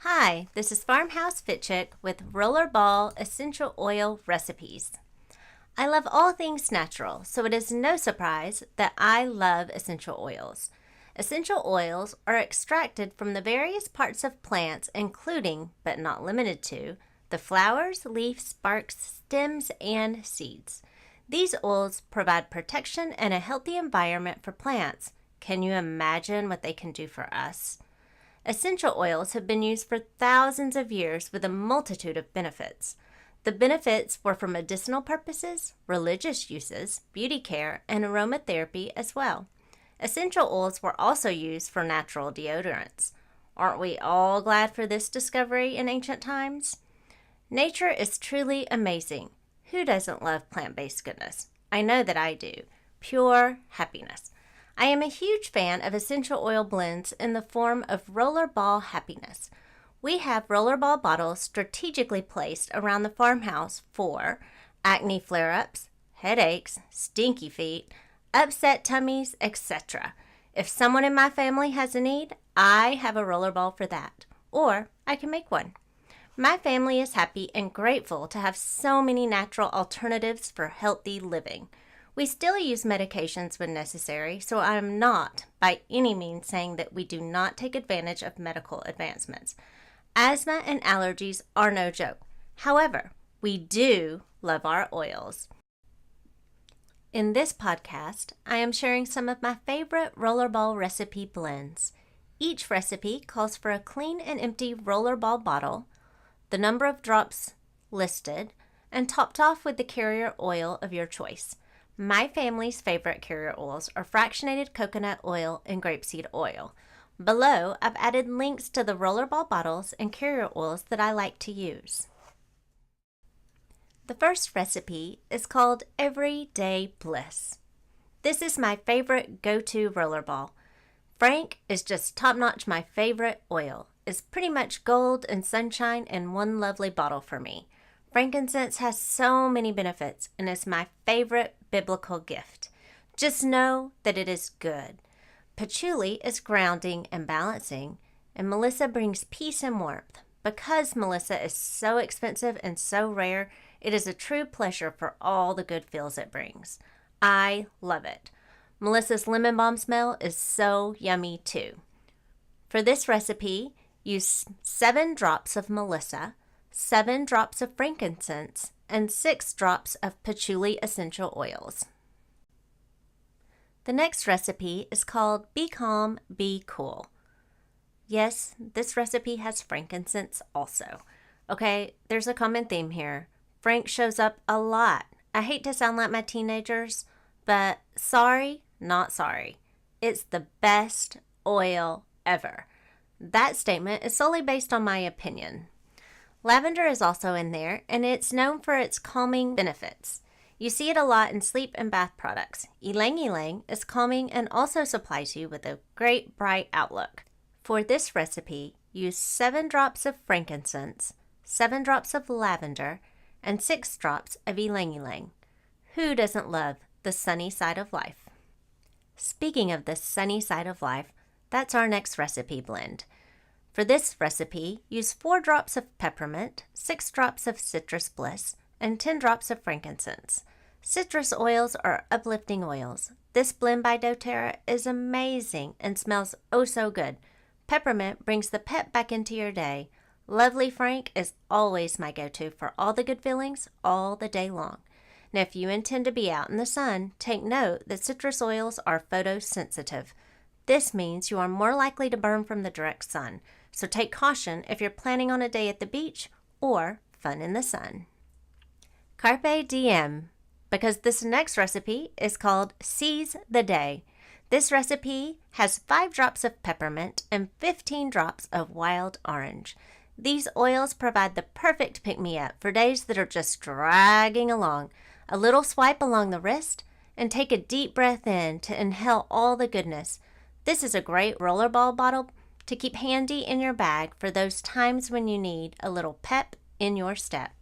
Hi, this is Farmhouse Fit Chick with Rollerball Essential Oil Recipes. I love all things natural, so it is no surprise that I love essential oils. Essential oils are extracted from the various parts of plants, including, but not limited to, the flowers, leaves, barks, stems, and seeds. These oils provide protection and a healthy environment for plants. Can you imagine what they can do for us? Essential oils have been used for thousands of years with a multitude of benefits. The benefits were for medicinal purposes, religious uses, beauty care, and aromatherapy as well. Essential oils were also used for natural deodorants. Aren't we all glad for this discovery in ancient times? Nature is truly amazing. Who doesn't love plant-based goodness? I know that I do. Pure happiness. I am a huge fan of essential oil blends in the form of Rollerball Happiness. We have Rollerball bottles strategically placed around the farmhouse for acne flare-ups, headaches, stinky feet, upset tummies, etc. If someone in my family has a need, I have a Rollerball for that, or I can make one. My family is happy and grateful to have so many natural alternatives for healthy living. We still use medications when necessary, so I am not by any means saying that we do not take advantage of medical advancements. Asthma and allergies are no joke. However, we do love our oils. In this podcast, I am sharing some of my favorite Rollerball recipe blends. Each recipe calls for a clean and empty Rollerball bottle, the number of drops listed, and topped off with the carrier oil of your choice. My family's favorite carrier oils are fractionated coconut oil and grapeseed oil. Below, I've added links to the Rollerball bottles and carrier oils that I like to use. The first recipe is called Everyday Bliss. This is my favorite go-to Rollerball. Frank is just top-notch my favorite oil. It's pretty much gold and sunshine in one lovely bottle for me. Frankincense has so many benefits and is my favorite biblical gift. Just know that it is good. Patchouli is grounding and balancing, and Melissa brings peace and warmth. Because Melissa is so expensive and so rare, it is a true pleasure for all the good feels it brings. I love it. Melissa's lemon balm smell is so yummy too. For this recipe, use 7 drops of Melissa, 7 drops of frankincense, and 6 drops of patchouli essential oils. The next recipe is called Be Calm, Be Cool. Yes, this recipe has frankincense also. Okay, there's a common theme here. Frank shows up a lot. I hate to sound like my teenagers, but sorry, not sorry. It's the best oil ever. That statement is solely based on my opinion. Lavender is also in there, and it's known for its calming benefits. You see it a lot in sleep and bath products. Ylang Ylang is calming and also supplies you with a great bright outlook. For this recipe, use 7 drops of frankincense, 7 drops of lavender, and 6 drops of Ylang Ylang. Who doesn't love the sunny side of life? Speaking of the sunny side of life, that's our next recipe blend. For this recipe, use 4 drops of peppermint, 6 drops of citrus bliss, and 10 drops of frankincense. Citrus oils are uplifting oils. This blend by doTERRA is amazing and smells oh so good. Peppermint brings the pep back into your day. Lovely Frank is always my go-to for all the good feelings all the day long. Now, if you intend to be out in the sun, take note that citrus oils are photosensitive. This means you are more likely to burn from the direct sun. So take caution if you're planning on a day at the beach or fun in the sun. Carpe diem, because this next recipe is called Seize the Day. This recipe has 5 drops of peppermint and 15 drops of wild orange. These oils provide the perfect pick-me-up for days that are just dragging along. A little swipe along the wrist and take a deep breath in to inhale all the goodness. This is a great Rollerball bottle to keep handy in your bag for those times when you need a little pep in your step.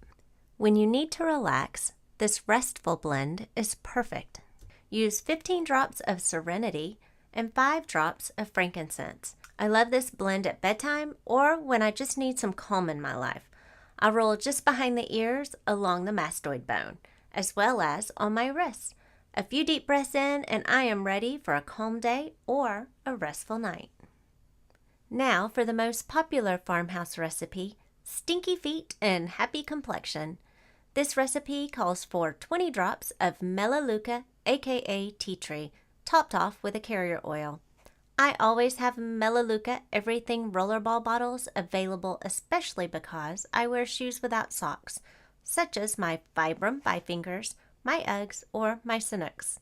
When you need to relax, this restful blend is perfect. Use 15 drops of Serenity and 5 drops of frankincense. I love this blend at bedtime or when I just need some calm in my life. I roll just behind the ears along the mastoid bone, as well as on my wrists. A few deep breaths in and I am ready for a calm day or a restful night. Now for the most popular farmhouse recipe, Stinky Feet and Happy Complexion. This recipe calls for 20 drops of Melaleuca, aka tea tree, topped off with a carrier oil. I always have Melaleuca Everything Rollerball bottles available, especially because I wear shoes without socks, such as my Vibram Bifingers, my Uggs, or my Sanooks.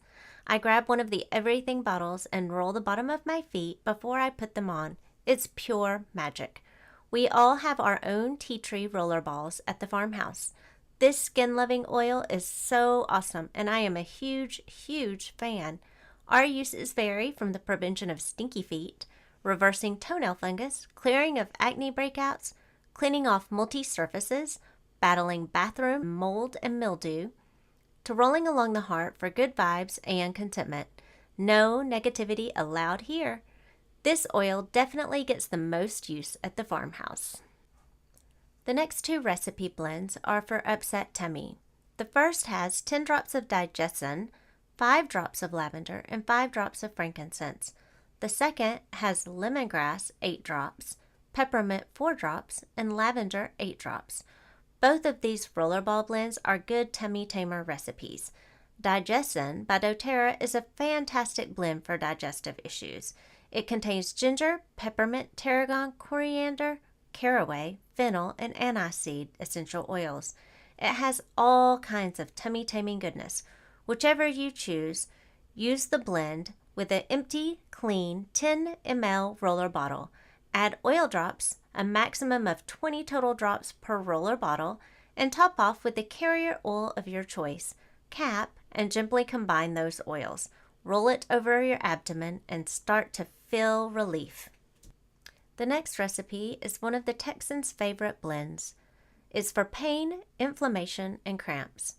I grab one of the Everything bottles and roll the bottom of my feet before I put them on. It's pure magic. We all have our own tea tree rollerballs at the farmhouse. This skin-loving oil is so awesome, and I am a huge, huge fan. Our uses vary from the prevention of stinky feet, reversing toenail fungus, clearing of acne breakouts, cleaning off multi-surfaces, battling bathroom mold and mildew, to rolling along the heart for good vibes and contentment. No negativity allowed here. This oil definitely gets the most use at the farmhouse. The next two recipe blends are for upset tummy. The first has 10 drops of digestion, 5 drops of lavender, and 5 drops of frankincense. The second has lemongrass, 8 drops, peppermint, 4 drops, and lavender, 8 drops. Both of these rollerball blends are good tummy tamer recipes. Digestion by doTERRA is a fantastic blend for digestive issues. It contains ginger, peppermint, tarragon, coriander, caraway, fennel, and aniseed essential oils. It has all kinds of tummy-taming goodness. Whichever you choose, use the blend with an empty, clean 10 ml roller bottle. Add oil drops, a maximum of 20 total drops per roller bottle, and top off with the carrier oil of your choice. Cap and gently combine those oils. Roll it over your abdomen and start to feel relief. The next recipe is one of the Texans' favorite blends. It's for pain, inflammation, and cramps.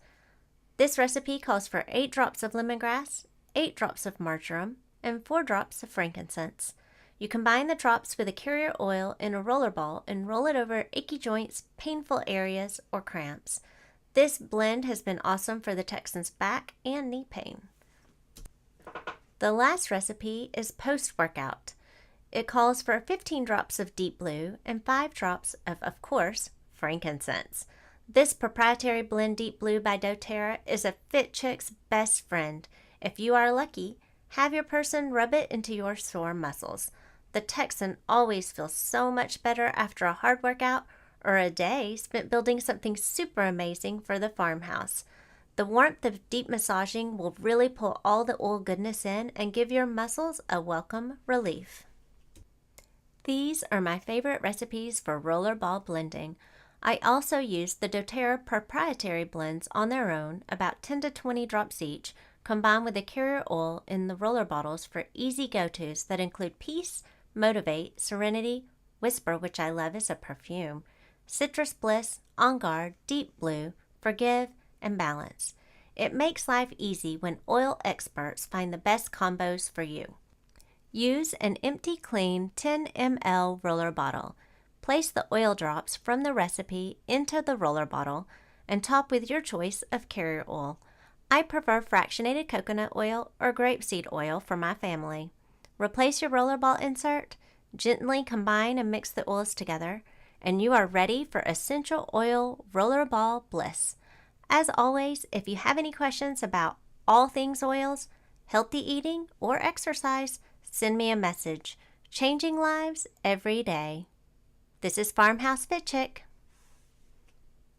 This recipe calls for 8 drops of lemongrass, 8 drops of marjoram, and 4 drops of frankincense. You combine the drops with a carrier oil in a roller ball and roll it over achy joints, painful areas, or cramps. This blend has been awesome for the Texans' back and knee pain. The last recipe is post-workout. It calls for 15 drops of Deep Blue and 5 drops of course, frankincense. This proprietary blend Deep Blue by doTERRA is a fit chick's best friend. If you are lucky, have your person rub it into your sore muscles. The Texan always feels so much better after a hard workout or a day spent building something super amazing for the farmhouse. The warmth of deep massaging will really pull all the oil goodness in and give your muscles a welcome relief. These are my favorite recipes for rollerball blending. I also use the doTERRA proprietary blends on their own, about 10 to 20 drops each, combined with the carrier oil in the roller bottles for easy go-tos that include Peace, Motivate, Serenity, Whisper, which I love as a perfume, Citrus Bliss, On Guard, Deep Blue, Forgive, and Balance. It makes life easy when oil experts find the best combos for you. Use an empty, clean 10 ml roller bottle. Place the oil drops from the recipe into the roller bottle and top with your choice of carrier oil. I prefer fractionated coconut oil or grapeseed oil for my family. Replace your rollerball insert, gently combine and mix the oils together, and you are ready for essential oil rollerball bliss. As always, if you have any questions about all things oils, healthy eating, or exercise, send me a message. Changing lives every day. This is Farmhouse Fit Chick.